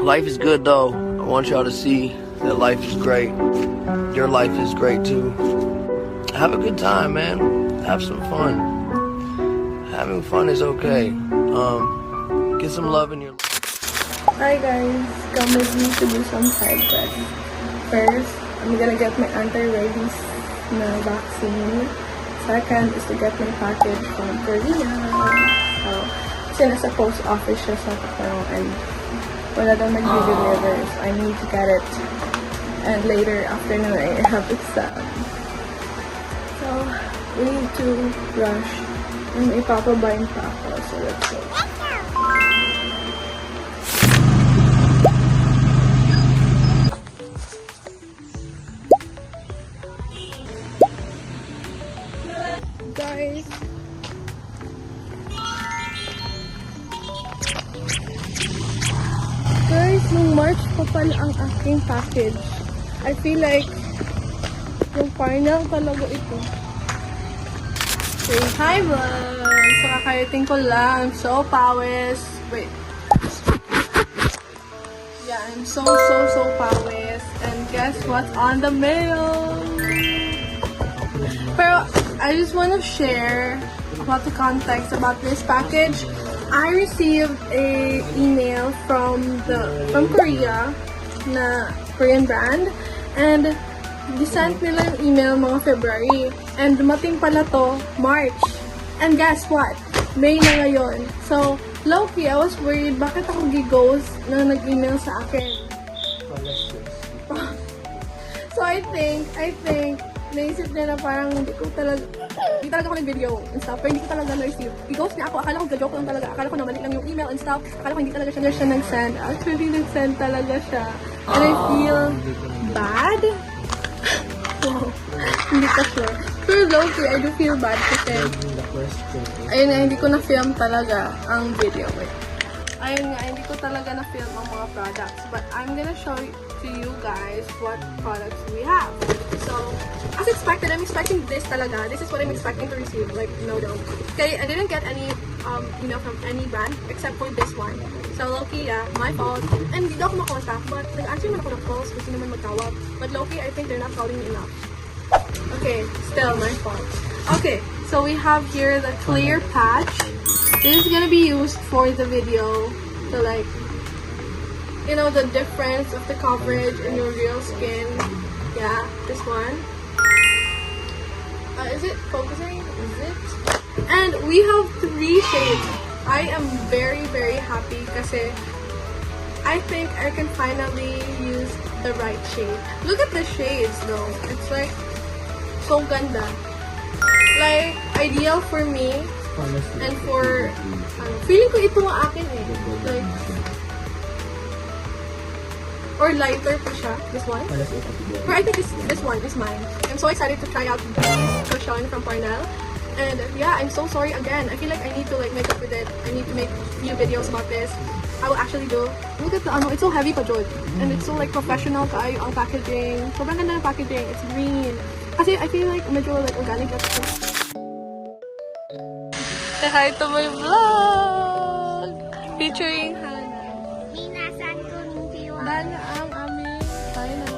Life is good though. I want y'all to see that life is great. Your life is great too. Have a good time, man. Have some fun. Having fun is okay. Get some love in your life. Hi guys, come with me to do some side quests. First, I'm gonna get my anti-rabies vaccine. Second is to get my package from Korea. So, kasi nasa post office siya sa Takaro and wala daw nag-deliver, so I need to get it. And later, afternoon, I have exam. So, we need to rush. And ipapabayin pa ako, so let's go. Guys, nung March pa pala ang aking package. I feel like yung final talaga ito. Okay, hi vlog! So kakarating ko lang. I'm so pawis. Wait. Yeah, I'm so pawis. And guess what's on the mail? Pero I just want to share about the context about this package. I received a email from Korea, na Korean brand, and they sent nila yung email mga February, and dumating pala to March. And guess what? May na ngayon. So, low-key, I was worried bakit ako gighost na nag-email sa akin. So I think naisip nila parang hindi talaga ako nag-video and stuff, pero hindi ko talaga na-receive. I-ghost niya ako, akala ko ga-joke lang talaga, akala ko na mali lang yung email and stuff, akala ko hindi talaga siya nag-send. Actually, nag-send talaga siya. And I feel bad. Wow, hindi ka sure. Pero low-key, I do feel bad kasi ayun nga, hindi ko na-film talaga ang video. Ayun nga, hindi ko talaga na-film ang mga products. But I'm gonna show to you guys what products we have. So, as expected, I'm expecting this talaga. This is what I'm expecting to receive. Like, no. Okay, I didn't get any email from any brand except for this one. So, low-key, yeah, my fault. And hindi daw ako makontak, but nag-answer man ako ng calls kasi naman magtawag. But low-key, I think they're not calling me enough. Okay, still my fault. Okay, so we have here the clear patch. This is gonna be used for the video to like, you know, the difference of the coverage in your real skin. Yeah, this one. Is it focusing? Is it? And we have 3 shades. I am very happy kasi I think I can finally use the right shade. Look at the shades though. It's like so ganda. Like ideal for me and for feeling ko ito ang akin eh. Like or lighter pa siya, this one. But I think this one is mine. I'm so excited to try out this cushion from Parnell. And yeah, I'm so sorry again. I feel like I need to like make up with it. I need to make few videos about this. I will actually do. Look at the it's so heavy pa Jod. And it's so like professional kaayo ang packaging. Sobrang ganda ng packaging. It's green. Kasi I feel like medyo like organic at ito. Say hi to my vlog! Featuring Hana. Minasan konnichiwa. Dana ang aming final.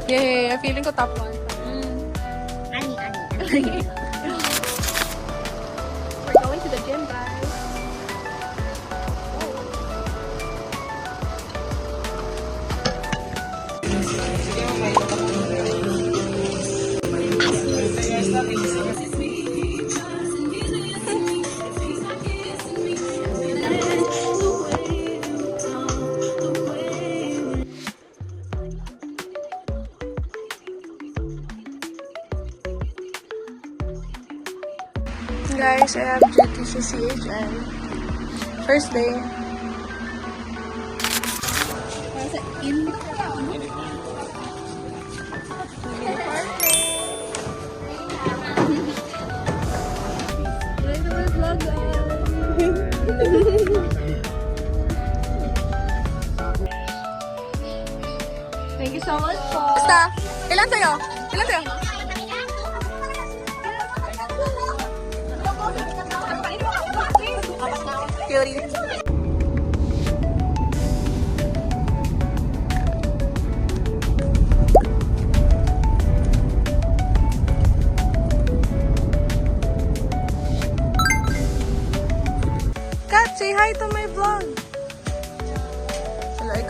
Yeah, feeling ko top 1. Ani. We're going to the gym, guys. Guys, I have duty sa CHN. First day. Thank you so much po. Basta, ilan sa'yo? Cutie.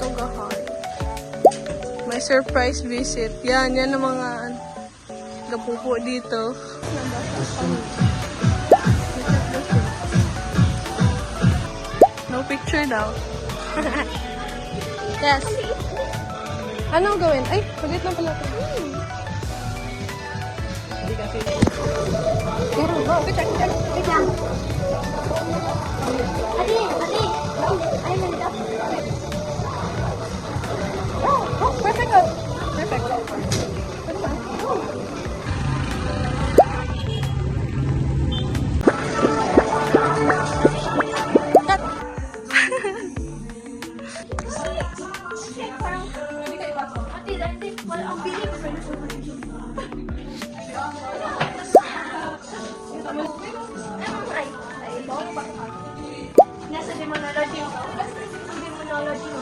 dito gahay. May surprise visit. Yan ang mga gapupo dito. No picture daw. Yes. Ano gawin? Ay, pagit na pala ito. Meron ba? Wait lang. Ate, ay, nanda. Oh, perfect. Perfect. Ang bilis. Nasa demonology mo. Demonology mo.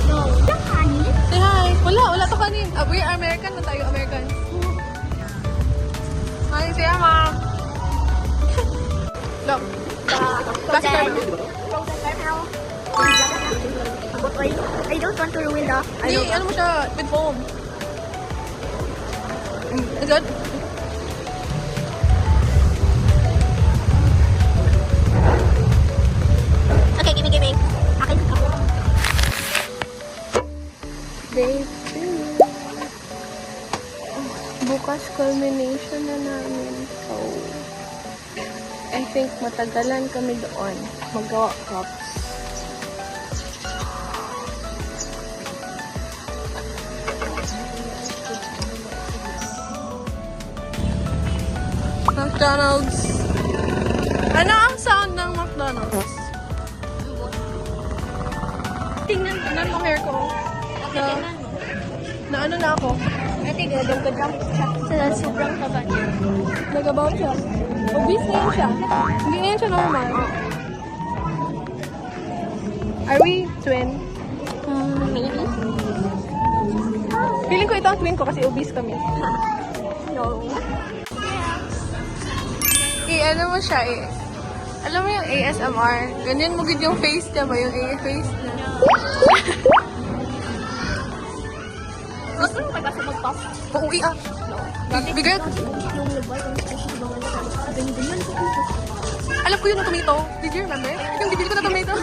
No. Yung kanin? Say hi. Wala to kanin. We are American na tayo, American. Hi, say hi, mom. Look. Plastic Frozen. bag. Frozen caramel. I don't want to ruin the... Hindi, ano mo siya, with foam. Is good? Okay, gimme. Akin. Day 2. Bukas culmination na namin. So, I think matagalan kami doon. Magawa cups. McDonald's. Ano ang sound ng McDonald's? Tingnan mo hair ko. Na ano na ako? Ate, gadang-gadang siya. Sa sobrang haba niya. Nag-about siya. Obese na yun siya. Hindi na yun siya normal. Are we twin? Maybe. Feeling ko ito ang twin ko kasi obese kami. No. Ano mo siya alam mo yung ASMR? Ganyan mo gid yung face niya ba? Yung face niya. Gusto mo kasi mag-pop? Pauwi ah. Bigay. Yung labay, ang special ba wala sa ganyan ko. Alam ko yun ang tomato. Did you remember? Yung bibili ko na tomato.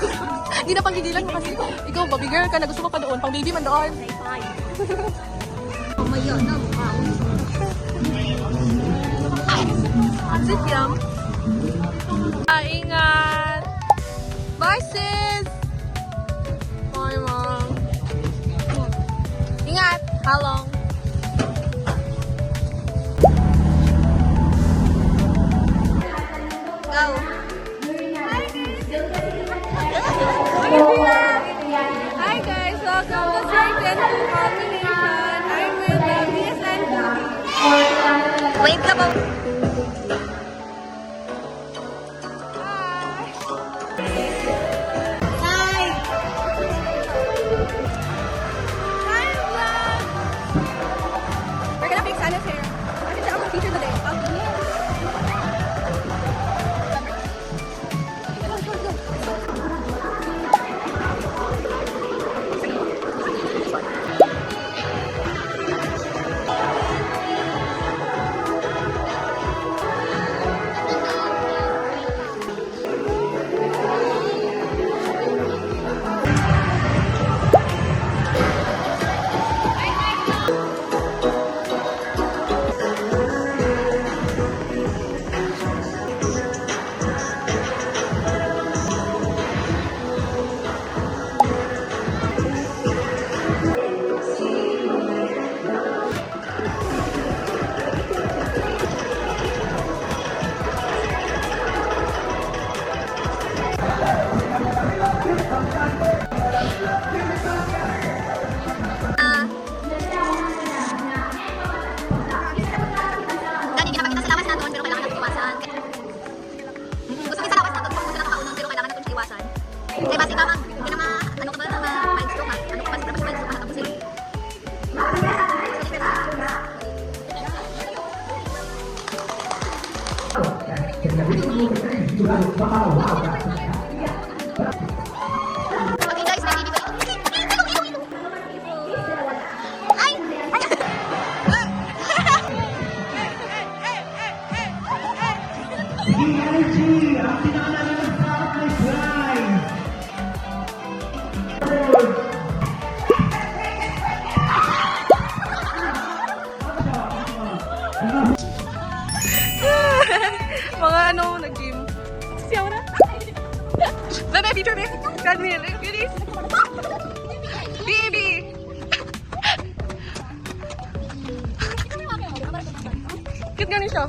Hindi na panghigilan mo kasi. Ikaw ba, bigger ka na gusto mo pa doon. Pang baby man doon. Mamaya na, Is it yum? Ingat! Bye, sis! Bye, mom. Ingat! How long? Go! Hi guys! Welcome to Certain Combination. I'm with Miss and Wait ka ba? We're gonna fix Anna's hair. Kasi siya ang feature today. Okay guys, Mga ano, nag-gym. Siyaw na. Bebe, picture, babe. Ganyan, goodies. Baby! Cute nga niya siya.